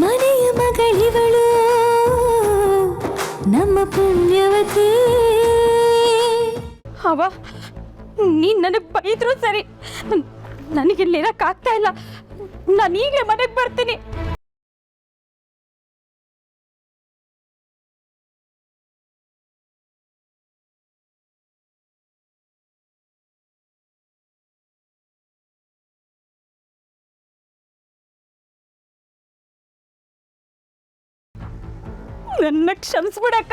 ಮನೆಯ ಮಗಳಿವಳು ನಮ್ಮ ಪುಣ್ಯವತಿ. ಅವ ನೀನ್ ನನಗೆ ಬೈದ್ರು ಸರಿ, ನನಗಿಲ್ಲಿರಕ್ಕಾಗ್ತಾ ಇಲ್ಲ. ನಾನು ಈಗಲೇ ಮನೆಗೆ ಬರ್ತೀನಿ. ನನ್ನ ಕ್ಷಮಿಸ್ಬಿಡಕ್ಕ.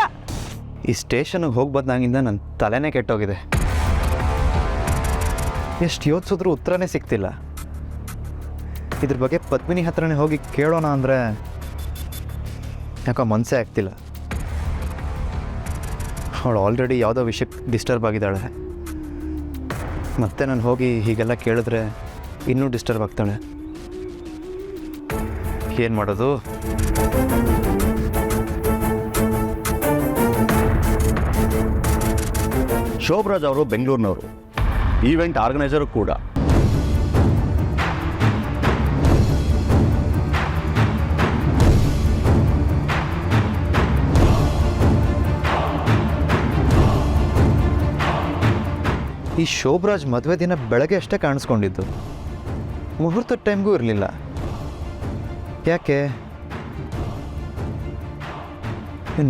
ಈ ಸ್ಟೇಷನ್ಗೆ ಹೋಗಿ ಬಂದಾಗಿಂದ ನನ್ನ ತಲೆನೇ ಕೆಟ್ಟೋಗಿದೆ. ಎಷ್ಟು ಯೋಚಿಸಿದ್ರೂ ಉತ್ತರನೇ ಸಿಗ್ತಿಲ್ಲ. ಇದ್ರ ಬಗ್ಗೆ ಪದ್ಮಿನಿ ಹತ್ರನೇ ಹೋಗಿ ಕೇಳೋಣ ಅಂದರೆ ಯಾಕೋ ಮನಸ್ಸೇ ಆಗ್ತಿಲ್ಲ. ಅವಳು ಆಲ್ರೆಡಿ ಯಾವುದೋ ವಿಷಯಕ್ಕೆ ಡಿಸ್ಟರ್ಬ್ ಆಗಿದ್ದಾಳೆ. ಮತ್ತೆ ನಾನು ಹೋಗಿ ಹೀಗೆಲ್ಲ ಕೇಳಿದ್ರೆ ಇನ್ನೂ ಡಿಸ್ಟರ್ಬ್ ಆಗ್ತಾಳೆ. ಏನು ಮಾಡೋದು? ಶೋಭರಾಜ್ ಅವರು ಬೆಂಗಳೂರಿನವರು, ಈವೆಂಟ್ ಆರ್ಗನೈಸರು ಕೂಡ. ಈ ಶೋಭರಾಜ್ ಮದುವೆ ದಿನ ಬೆಳಗ್ಗೆ ಅಷ್ಟೇ ಕಾಣಿಸ್ಕೊಂಡಿದ್ದು, ಮುಹೂರ್ತದ ಟೈಮ್ಗೂ ಇರಲಿಲ್ಲ. ಯಾಕೆ?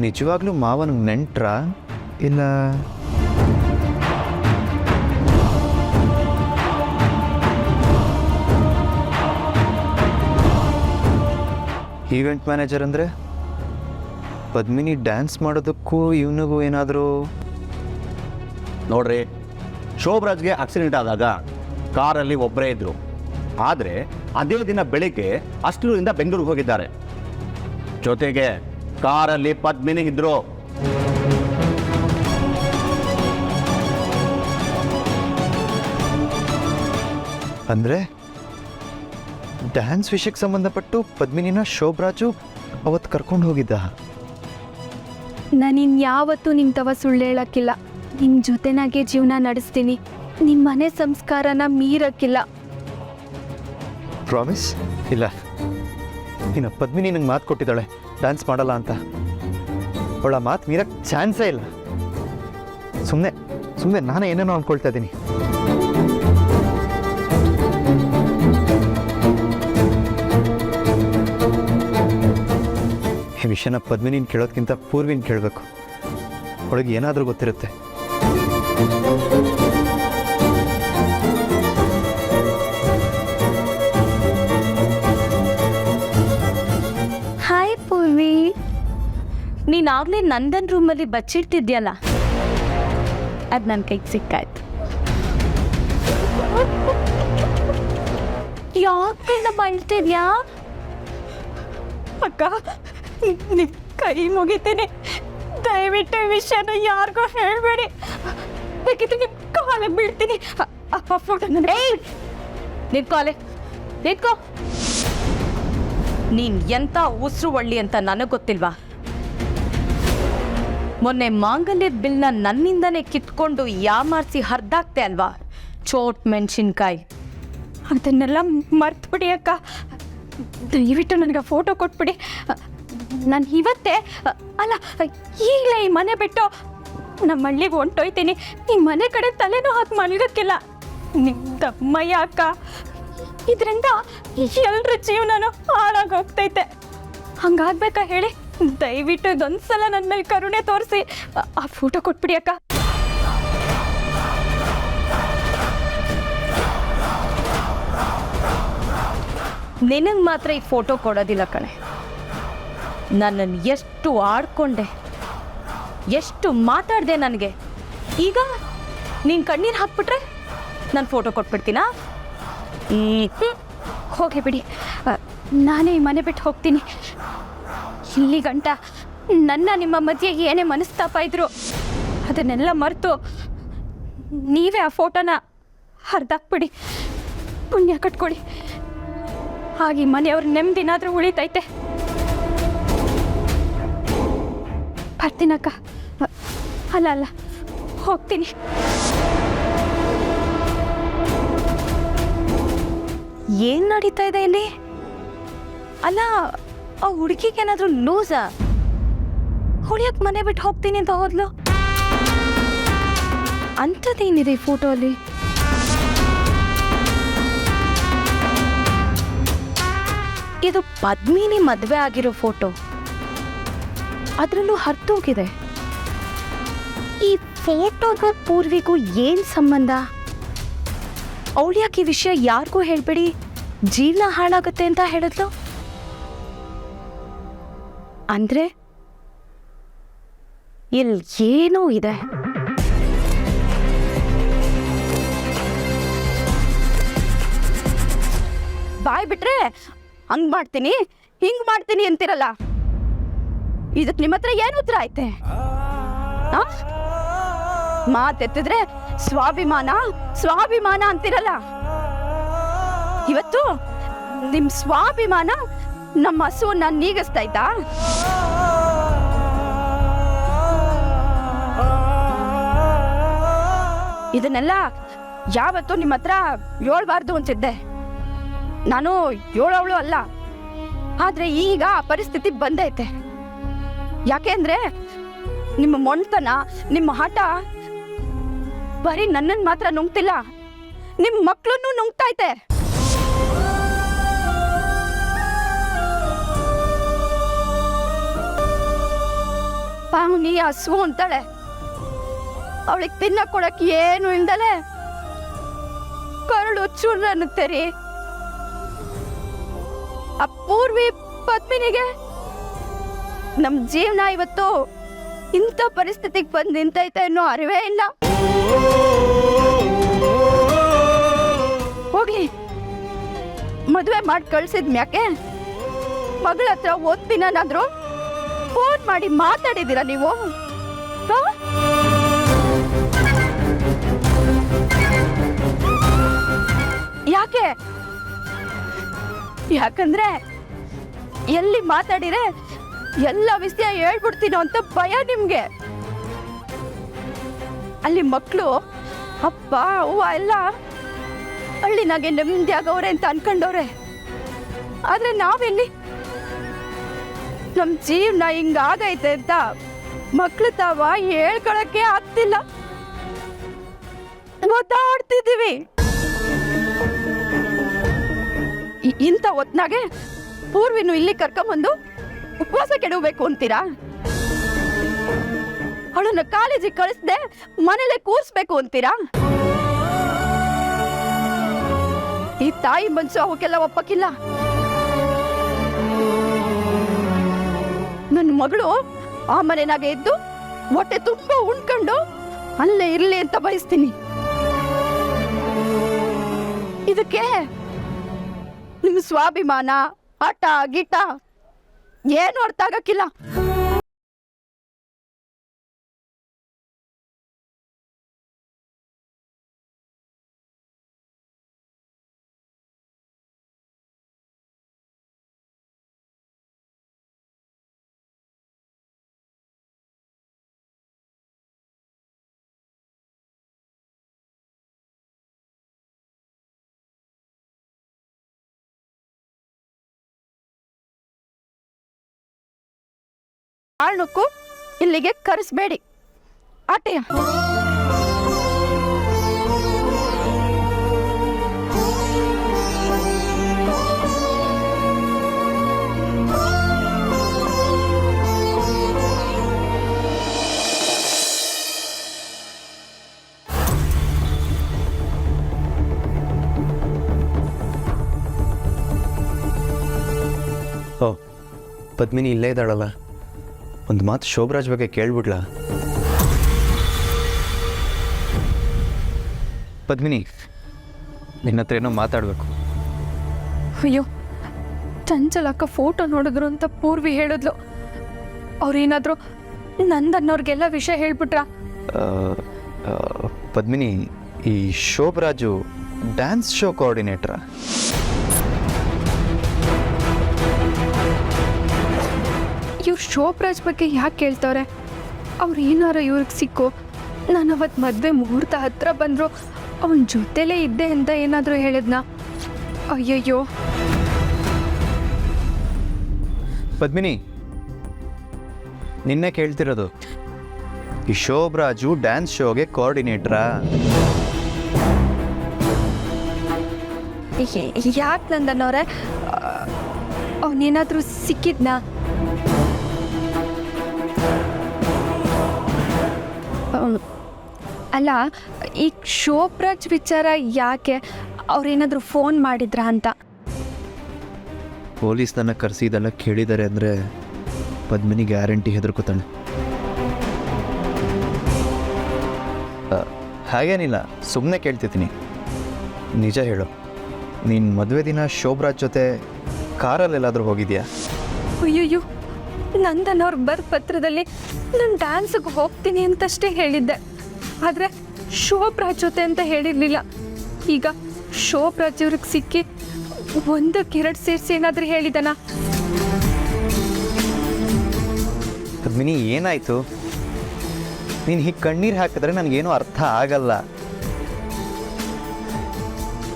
ನಿಜವಾಗ್ಲೂ ಮಾವನಿಗೆ ನೆಂಟ್ರಾ ಇಲ್ಲ? ಈವೆಂಟ್ ಮ್ಯಾನೇಜರ್ ಅಂದರೆ ಪದ್ಮಿನಿ ಡ್ಯಾನ್ಸ್ ಮಾಡೋದಕ್ಕೂ ಇವನಿಗೂ ಏನಾದರೂ? ನೋಡ್ರಿ, ಶೋಭರಾಜ್ಗೆ ಆಕ್ಸಿಡೆಂಟ್ ಆದಾಗ ಕಾರಲ್ಲಿ ಒಬ್ಬರೇ ಇದ್ದರು. ಆದರೆ ಅದೇ ದಿನ ಬೆಳಿಗ್ಗೆ ಅಷ್ಟೂರಿಂದ ಬೆಂಗಳೂರಿಗೆ ಹೋಗಿದ್ದಾರೆ. ಜೊತೆಗೆ ಕಾರಲ್ಲಿ ಪದ್ಮಿನಿ ಇದ್ರು. ಅಂದರೆ ಡ್ಯಾನ್ಸ್ ವಿಷಯಕ್ಕೆ ಸಂಬಂಧಪಟ್ಟು ಪದ್ಮಿನಿನ ಶೋಭರಾಜು ಅವತ್ತು ಕರ್ಕೊಂಡು ಹೋಗಿದ್ದ. ನಾನಿನ್ಯಾವತ್ತೂ ನಿಮ್ಮ ತವ ಸುಳ್ಳು ಹೇಳಕ್ಕಿಲ್ಲ. ನಿಮ್ಮ ಜೊತೆನಾಗೆ ಜೀವನ ನಡೆಸ್ತೀನಿ. ನಿಮ್ಮ ಮನೆ ಸಂಸ್ಕಾರನ ಮೀರಕ್ಕಿಲ್ಲ. ಪ್ರಾಮಿಸ್? ಇಲ್ಲ, ಇನ್ನು ಪದ್ಮಿನಿ ನಂಗೆ ಮಾತು ಕೊಟ್ಟಿದ್ದಾಳೆ ಡ್ಯಾನ್ಸ್ ಮಾಡಲ್ಲ ಅಂತ. ಅವಳ ಮಾತು ಮೀರಕ್ಕೆ ಚಾನ್ಸೇ ಇಲ್ಲ. ಸುಮ್ಮನೆ ನಾನೇ ಏನೇನೋ ಅಂದ್ಕೊಳ್ತಾ ಇದ್ದೀನಿ. ಈ ವಿಷಯನ ಪದ್ಮಿನಿನ ಕೇಳೋದಕ್ಕಿಂತ ಪೂರ್ವಿನ ಕೇಳಬೇಕು. ಅವಳಿಗೆ ಏನಾದರೂ ಗೊತ್ತಿರುತ್ತೆ. ಹಾಯ್ ಪೂರ್ವಿ, ನೀನಾಗಲೇ ನಂದನ್ ರೂಮಲ್ಲಿ ಬಚ್ಚಿಡ್ತಿದ್ಯಲ್ಲ, ಅದು ನನ್ನ ಕೈಗೆ ಸಿಕ್ಕಾಯ್ತು. ಯಾಕೆ ಬೈತಿದ್ಯಾ? ಅಕ್ಕ, ನಿಮ್ಮ ಕೈ ಮುಗಿತೀನಿ, ದಯವಿಟ್ಟು ಈ ವಿಷಯನ ಯಾರಿಗೂ ಹೇಳಬೇಡಿ. ಬೇಕಿದ್ರೆ ನಿಮ್ಮ ಕಾಲಿಗೆ ಬೀಳ್ತೀನಿ. ನಿಂತ್ಕೋ. ನೀನ್ ಎಂತ ಉಸಿರು ಒಳ್ಳಿ ಅಂತ ನನಗೆ ಗೊತ್ತಿಲ್ವಾ? ಮೊನ್ನೆ ಮಾಂಗಲ್ಯದ ಬಿಲ್ನ ನನ್ನಿಂದನೇ ಕಿತ್ಕೊಂಡು ಯಾಮಾರಿಸಿ ಹರಿದಾಕ್ತೆ ಅಲ್ವಾ, ಚೋಟ್ ಮೆಣಸಿನ್ಕಾಯಿ. ಅದನ್ನೆಲ್ಲ ಮರ್ತ್ಬಿಡಿ ಅಕ್ಕ. ದಯವಿಟ್ಟು ನನಗೆ ಫೋಟೋ ಕೊಟ್ಬಿಡಿ. ನಾನು ಇವತ್ತೇ ಅಲ್ಲ, ಈಗಲೇ ಈ ಮನೆ ಬಿಟ್ಟು ನಮ್ಮ ಹಳ್ಳಿಗೆ ಹೊಂಟೋಯ್ತೀನಿ. ಈ ಮನೆ ಕಡೆ ತಲೆನೂ ಹಾಕಿ ಮಲ್ಗಕ್ಕಿಲ್ಲ. ನಿಮ್ದಮ್ಮಯ್ಯ ಅಕ್ಕ, ಇದರಿಂದ ಎಲ್ಲರ ಜೀವನನೂ ಹಾಳಾಗಿ ಹೋಗ್ತೈತೆ. ಹಂಗಾಗ್ಬೇಕಾ ಹೇಳಿ? ದಯವಿಟ್ಟು ಇದೊಂದ್ಸಲ ನನ್ನ ಮೇಲೆ ಕರುಣೆ ತೋರಿಸಿ ಆ ಫೋಟೋ ಕೊಟ್ಬಿಡಿ ಅಕ್ಕ. ನಿನಗೆ ಮಾತ್ರ ಈ ಫೋಟೋ ಕೊಡೋದಿಲ್ಲ ಕಣೆ. ನನ್ನನ್ನು ಎಷ್ಟು ಆಡ್ಕೊಂಡೆ, ಎಷ್ಟು ಮಾತಾಡಿದೆ ನನಗೆ. ಈಗ ನೀನು ಕಣ್ಣೀರು ಹಾಕ್ಬಿಟ್ರೆ ನಾನು ಫೋಟೋ ಕೊಟ್ಬಿಡ್ತೀನಾ? ಹೋಗಿ ಬಿಡಿ, ನಾನೇ ಈ ಮನೆ ಬಿಟ್ಟು ಹೋಗ್ತೀನಿ. ಇಲ್ಲಿ ಗಂಟ ನನ್ನ ನಿಮ್ಮ ಮಧ್ಯೆ ಏನೇ ಮನಸ್ತಾಪ ಇದ್ರು ಅದನ್ನೆಲ್ಲ ಮರೆತು ನೀವೇ ಆ ಫೋಟೋನ ಹರಿದಾಕ್ಬಿಡಿ. ಪುಣ್ಯ ಕಟ್ಕೊಳ್ಳಿ. ಹಾಗೆ ಮನೆಯವ್ರ ನೆಮ್ಮದಿನಾದ್ರೂ ಉಳಿತೈತೆ. ಬರ್ತೀನಕ್ಕ. ಅಲ್ಲ ಹೋಗ್ತೀನಿ. ಏನು ನಡೀತಾ ಇದೆ ಇಲ್ಲಿ? ಅಲ್ಲ, ಆ ಹುಡುಗಿಗೇನಾದ್ರೂ ಲೂಸಾ? ಹೊಡಿಯಕ್ಕೆ ಮನೆ ಬಿಟ್ಟು ಹೋಗ್ತೀನಿ ಅಂತ ಹೋದ್ಲು. ಅಂಥದ್ದೇನಿದೆ ಈ ಫೋಟೋ ಅಲ್ಲಿ? ಇದು ಪದ್ಮಿನಿ ಮದುವೆ ಆಗಿರೋ ಫೋಟೋ, ಅದರಲ್ಲೂ ಹರ್ತೋಗಿದೆ. ಈ ಫೋಟೋಗೂ ಪೂರ್ವಿಗೂ ಏನ್ ಸಂಬಂಧ? ಅವಳು ಯಾಕೆ ಈ ವಿಷಯ ಯಾರಿಗೂ ಹೇಳ್ಬೇಡಿ, ಜೀವನ ಹಾಳಾಗುತ್ತೆ ಅಂತ ಹೇಳಿದ್ಲು? ಅಂದ್ರೆ ಇಲ್ಲಿ ಏನೋ ಇದೆ. ಬಾಯ್ ಬಿಟ್ರೆ ಹಂಗ್ ಮಾಡ್ತೀನಿ ಹಿಂಗ್ ಮಾಡ್ತೀನಿ ಅಂತಿರಲ್ಲ, ಇದಕ್ ನಿಮ್ಮ ಹತ್ರ ಏನು ಉತ್ತರ ಐತೆ? ಮಾತೆತ್ತಿದ್ರೆ ಸ್ವಾಭಿಮಾನ ಸ್ವಾಭಿಮಾನ ಅಂತಿರಲ್ಲ, ಇವತ್ತು ನಿಮ್ ಸ್ವಾಭಿಮಾನ ನಮ್ಮ ಹಸುವನ್ನ ನೀಗಿಸ್ತಾ ಇದ್ದ. ಇದನ್ನೆಲ್ಲ ಯಾವತ್ತೂ ನಿಮ್ಮ ಹತ್ರ ಹೇಳ್ಬಾರ್ದು ಅಂತಿದ್ದೆ. ನಾನು ಹೇಳೋವಳು ಅಲ್ಲ, ಆದ್ರೆ ಈಗ ಆ ಪರಿಸ್ಥಿತಿ ಬಂದೈತೆ. ಯಾಕೆ ಅಂದ್ರೆ ನಿಮ್ಮ ಮೊಂಡ್ತನ, ನಿಮ್ಮ ಹಠ ಬರೀ ನನ್ನನ್ನು ಮಾತ್ರ ನುಂಗ್ತಿಲ್ಲ, ನಿಮ್ಮ ಮಕ್ಕಳನ್ನು ನುಂಗ್ತೈತೆ. ಪಾವನಿ ಹಸು ಅಂತಾಳೆ, ಅವಳಿಗೆ ತಿನ್ನಕ್ ಕೊಡಕ್ ಏನು ಇಲ್ದಲೆ ಕರಳು ಚುರ್ರ ಅನ್ನುತ್ತೇರಿ. ಅಪೂರ್ವಿ ಪದ್ಮಿನಿಗೆ ನಮ್ ಜೀವನ ಇವತ್ತು ಇಂಥ ಪರಿಸ್ಥಿತಿಗೆ ಬಂದು ನಿಂತೈತೆ ಅನ್ನೋ ಅರಿವೇ ಇಲ್ಲ. ಹೋಗ್ಲಿ, ಮದುವೆ ಮಾಡಿ ಕಳ್ಸಿದ್ ಮ್ಯಾಕೆ ಮಗಳ ಹತ್ರ ಓದ್ತೀನಾದ್ರೂ ಫೋನ್ ಮಾಡಿ ಮಾತಾಡಿದೀರ ನೀವು? ಯಾಕೆ? ಯಾಕಂದ್ರೆ ಎಲ್ಲಿ ಮಾತಾಡಿರೆ ಎಲ್ಲ ವಿಷಯ ಹೇಳ್ಬಿಡ್ತೀನೋ ಅಂತ ಭಯ ನಿಮ್ಗೆ. ಅಲ್ಲಿ ಮಕ್ಕಳು ಅಪ್ಪ ಅವ್ವ ಎಲ್ಲ ಹಳ್ಳಿನಾಗೆ ನೆಮ್ಮದಿ ಆಗವ್ರೆ ಅಂತ ಅನ್ಕೊಂಡವ್ರೆ. ಆದ್ರೆ ನಾವೆಲ್ಲಿ? ನಮ್ ಜೀವನ ಹಿಂಗಾಗೈತೆ ಅಂತ ಮಕ್ಳು ತಾವ ಹೇಳ್ಕೊಳಕ್ಕೆ ಆಗ್ತಿಲ್ಲ, ಓದಾಡ್ತಿದ್ದೀವಿ. ಇಂಥ ಹೊತ್ನಾಗೆ ಪೂರ್ವಿನು ಇಲ್ಲಿ ಕರ್ಕೊಂಬಂದು ಉಪವಾಸ ಕೆಡಬೇಕು ಅಂತೀರಾ? ಅವಳನ್ನ ಕಾಲೇಜಿಗೆ ಕಳಿಸ್ದೆ ಮನೇಲೆ ಕೂರ್ಸ್ಬೇಕು ಅಂತೀರಾ? ಈ ತಾಯಿ ಮನ್ಸು ಅವಕ್ಕೆಲ್ಲ ಒಪ್ಪಕ್ಕಿಲ್ಲ. ನನ್ನ ಮಗಳು ಆ ಮನೆನಾಗೆ ಇದ್ದು ಹೊಟ್ಟೆ ತುಂಬಾ ಉಣ್ಕೊಂಡು ಅಲ್ಲೇ ಇರ್ಲಿ ಅಂತ ಬಯಸ್ತೀನಿ. ಇದಕ್ಕೆ ನಿಮ್ ಸ್ವಾಭಿಮಾನ, ಹಠ, ಗಿಟ ಏನು ಅರ್ಥ ಆಗಕ್ಕಿಲ್ಲ. ಕಾರಣಕ್ಕೂ ಇಲ್ಲಿಗೆ ಕರೆಸ್ಬೇಡಿ. ಆಟೆಯ ಓ, ಪದ್ಮಿನಿ ಇಲ್ಲೇ ಇದ್ದಾಳಲ್ಲ, ಒಂದು ಮಾತು ಶೋಭರಾಜ್ ಬಗ್ಗೆ ಕೇಳ್ಬಿಡ್ಲಾ? ಪದ್ಮಿನಿ, ನಿನ್ನ ಹತ್ರ ಏನೋ ಮಾತಾಡಬೇಕು. ಅಯ್ಯೋ, ಚಂಚಲಕ್ಕ ಫೋಟೋ ನೋಡಿದ್ರು ಅಂತ ಪೂರ್ವಿ ಹೇಳಿದ್ಲು. ಅವ್ರೇನಾದ್ರು ನಂದನ್ನೋರ್ಗೆಲ್ಲ ವಿಷಯ ಹೇಳ್ಬಿಟ್ರ? ಪದ್ಮಿನಿ, ಈ ಶೋಭರಾಜು ಡ್ಯಾನ್ಸ್ ಶೋ ಕೋಆರ್ಡಿನೇಟ್ರಾ? ಇವ್ರು ಶೋಭರಾಜ್ ಬಗ್ಗೆ ಯಾಕೆ ಕೇಳ್ತವ್ರೆ? ಅವ್ರು ಏನಾರ ಇವ್ರಿಗೆ ಸಿಕ್ಕು, ನಾನು ಅವತ್ತು ಮದುವೆ ಮುಹೂರ್ತ ಹತ್ರ ಬಂದರು ಅವನ ಜೊತೆಲೇ ಇದ್ದೆ ಅಂತ ಏನಾದರೂ ಹೇಳಿದ್ನ? ಅಯ್ಯಯ್ಯೋ, ಪದ್ಮಿನಿ, ನಿನ್ನೆ ಕೇಳ್ತಿರೋದು, ಈ ಶೋಭರಾಜು ಡ್ಯಾನ್ಸ್ ಶೋಗೆ ಕೋಆರ್ಡಿನೇಟ್ರಾ? ಯಾಕೆ ನಂದನವ್ರೆ, ಅವನೇನಾದರೂ ಸಿಕ್ಕಿದ್ನಾ? ಅಲ್ಲ, ಈ ಶೋಭರಾಜ್ ವಿಚಾರ ಯಾಕೆ, ಅವ್ರೇನಾದರೂ ಫೋನ್ ಮಾಡಿದ್ರಾ ಅಂತ? ಪೊಲೀಸ್ ನನ್ನ ಕರೆಸಿ ಇದೆಲ್ಲ ಕೇಳಿದ್ದಾರೆ ಅಂದರೆ ಪದ್ಮಿನಿ ಗ್ಯಾರಂಟಿ ಹೆದರ್ಕೋತಾಳೆ. ಹಾಗೇನಿಲ್ಲ, ಸುಮ್ಮನೆ ಕೇಳ್ತಿದ್ದೀನಿ. ನಿಜ ಹೇಳು, ನೀನು ಮದುವೆ ದಿನ ಶೋಭರಾಜ್ ಜೊತೆ ಕಾರಲ್ಲೆಲ್ಲಾದರೂ ಹೋಗಿದ್ಯಾ? ಅಯ್ಯಯ್ಯೋ, ನಂದನವ್ರು ಬರ್ ಪತ್ರದಲ್ಲಿ ನಾನು ಡ್ಯಾನ್ಸಿಗೆ ಹೋಗ್ತೀನಿ ಅಂತಷ್ಟೇ ಹೇಳಿದ್ದೆ, ಆದರೆ ಶೋಭರಾಜ್ ಜೊತೆ ಅಂತ ಹೇಳಿರಲಿಲ್ಲ. ಈಗ ಶೋಭರಾಜ್ ಅವ್ರಿಗೆ ಸಿಕ್ಕಿ ಒಂದಕ್ಕೆರಡು ಸೇರಿಸಿ ಏನಾದರೂ ಹೇಳಿದನ? ಪದ್ಮಿನಿ, ಏನಾಯಿತು? ನೀನು ಹೀಗೆ ಕಣ್ಣೀರು ಹಾಕಿದ್ರೆ ನನಗೇನು ಅರ್ಥ ಆಗಲ್ಲ.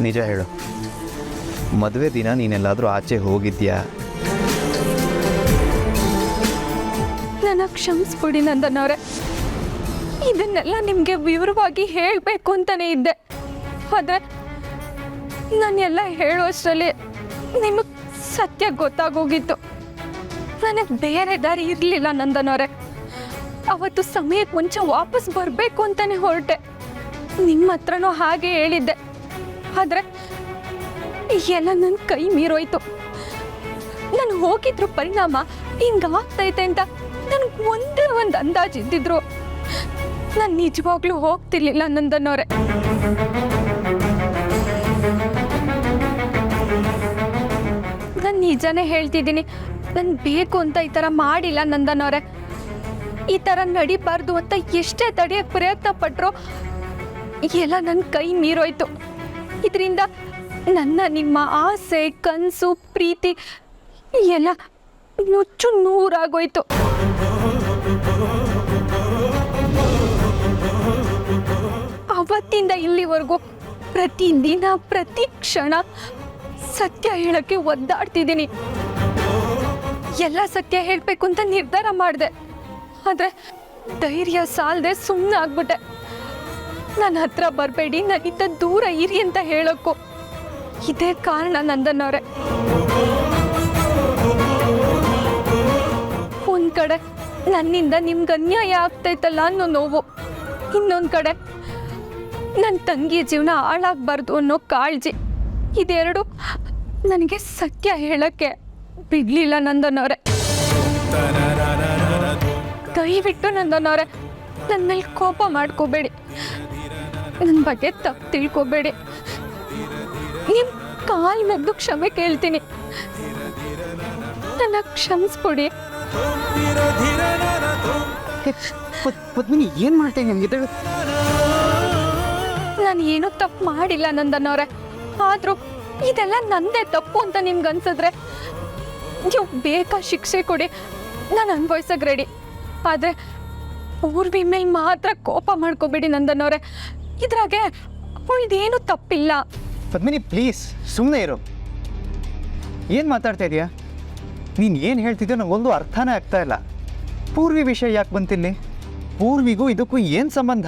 ನಿಜ ಹೇಳು, ಮದುವೆ ದಿನ ನೀನೆಲ್ಲಾದರೂ ಆಚೆ ಹೋಗಿದ್ಯಾ? ನನ್ನ ಕ್ಷಮಿಸ್ಬಿಡಿ ನಂದನವ್ರೆ, ಇದನ್ನೆಲ್ಲ ನಿಮಗೆ ವಿವರವಾಗಿ ಹೇಳಬೇಕು ಅಂತಲೇ ಇದ್ದೆ, ಆದರೆ ನಾನೆಲ್ಲ ಹೇಳೋಷ್ಟರಲ್ಲಿ ನಿಮಗೆ ಸತ್ಯ ಗೊತ್ತಾಗೋಗಿತ್ತು. ನನಗೆ ಬೇರೆ ದಾರಿ ಇರಲಿಲ್ಲ ನಂದನವ್ರೆ. ಅವತ್ತು ಸಮಯಕ್ಕೆ ಮುಂಚೆ ವಾಪಸ್ ಬರಬೇಕು ಅಂತಲೇ ಹೊರಟೆ, ನಿಮ್ಮ ಹತ್ರನೂ ಹಾಗೆ ಹೇಳಿದ್ದೆ, ಆದರೆ ಎಲ್ಲ ನನ್ನ ಕೈ ಮೀರೋಯ್ತು. ನಾನು ಹೋಗಿದ್ರು ಪರಿಣಾಮ ಹಿಂಗಾಗ್ತೈತೆ ಅಂತ ನನಗೆ ಒಂದೇ ಒಂದು ಅಂದಾಜು ಇದ್ದಿದ್ರು. ನಾನು ನಿಜವಾಗ್ಲೂ ಹೋಗ್ತಿರ್ಲಿಲ್ಲ ನಂದನವ್ರೆ. ನಾನು ನಿಜನೇ ಹೇಳ್ತಿದ್ದೀನಿ, ನಾನು ಬೇಕು ಅಂತ ಈ ಥರ ಮಾಡಿಲ್ಲ ನಂದನವ್ರೆ. ಈ ಥರ ನಡಿಬಾರ್ದು ಅಂತ ಎಷ್ಟೇ ತಡೆಯೋಕ್ಕೆ ಪ್ರಯತ್ನ ಪಟ್ಟರು ಎಲ್ಲ ನನ್ನ ಕೈ ಮೀರೋಯ್ತು. ಇದರಿಂದ ನನ್ನ ನಿಮ್ಮ ಆಸೆ, ಕನಸು, ಪ್ರೀತಿ ಎಲ್ಲ ನುಚ್ಚು ನೂರಾಗೋಯ್ತು. ಅವತ್ತಿಂದ ಇಲ್ಲಿವರೆಗೂ ಪ್ರತಿದಿನ ಪ್ರತಿ ಕ್ಷಣ ಸತ್ಯ ಹೇಳಕ್ಕೆ ಒದ್ದಾಡ್ತಿದ್ದೀನಿ. ಎಲ್ಲ ಸತ್ಯ ಹೇಳಬೇಕು ಅಂತ ನಿರ್ಧಾರ ಮಾಡಿದೆ, ಆದರೆ ಧೈರ್ಯ ಸಾಲದೆ ಸುಮ್ಮನೆ ಆಗ್ಬಿಟ್ಟೆ. ನನ್ನ ಹತ್ರ ಬರಬೇಡಿ, ನನ್ನಿಂದ ದೂರ ಇರಿ ಅಂತ ಹೇಳೋಕ್ಕೂ ಇದೇ ಕಾರಣ ನಂದನವ್ರೆ. ಒಂದು ಕಡೆ ನನ್ನಿಂದ ನಿಮ್ಗೆ ಅನ್ಯಾಯ ಆಗ್ತೈತಲ್ಲ ಅನ್ನೋ ನೋವು, ಇನ್ನೊಂದು ಕಡೆ ನನ್ನ ತಂಗಿ ಜೀವನ ಹಾಳಾಗಬಾರ್ದು ಅನ್ನೋ ಕಾಳಜಿ. ಇದೆರಡು ನನಗೆ ಸತ್ಯ ಹೇಳೋಕ್ಕೆ ಬಿಡಲಿಲ್ಲ ನಂದನವ್ರೆ. ದಯವಿಟ್ಟು ನಂದನವ್ರೆ, ನನ್ನ ಮೇಲೆ ಕೋಪ ಮಾಡ್ಕೋಬೇಡಿ, ನನ್ನ ಬಗ್ಗೆ ತಪ್ಪು ತಿಳ್ಕೊಬೇಡಿ. ನಿಮ್ಮ ಕಾಲು ಮುಗ್ದು ಕ್ಷಮೆ ಕೇಳ್ತೀನಿ, ನನ್ನ ಕ್ಷಮಿಸ್ಬಿಡಿ. ಪದ್ಮಿನಿ, ಏನು ಮಾಡ್ತಾ ನಿಮಗೆ? ನಾನು ಏನೂ ತಪ್ಪು ಮಾಡಿಲ್ಲ ನಂದನವ್ರೆ, ಆದರೂ ಇದೆಲ್ಲ ನಂದೇ ತಪ್ಪು ಅಂತ ನಿಮ್ಗೆ ಅನ್ಸಿದ್ರೆ ನೀವು ಬೇಕಾ ಶಿಕ್ಷೆ ಕೊಡಿ, ನಾನು ಅನುಭವಿಸೋಕೆ ರೆಡಿ. ಆದರೆ ಪೂರ್ವಿ ಮೇಲೆ ಮಾತ್ರ ಕೋಪ ಮಾಡ್ಕೋಬೇಡಿ ನಂದನವ್ರೆ, ಇದ್ರಾಗೆ ಅವಳದೇನು ತಪ್ಪಿಲ್ಲ. ಪದ್ಮಿನಿ ಪ್ಲೀಸ್ ಸುಮ್ಮನೆ ಇರು. ಏನು ಮಾತಾಡ್ತಾ ಇದೀಯಾ ನೀನು? ಏನು ಹೇಳ್ತಿದ್ಯೋ ನನಗೊಂದು ಅರ್ಥನೇ ಆಗ್ತಾ ಇಲ್ಲ. ಪೂರ್ವಿ ವಿಷಯ ಯಾಕೆ ಬಂತಿಲ್ಲಿ? ಪೂರ್ವಿಗೂ ಇದಕ್ಕೂ ಏನು ಸಂಬಂಧ?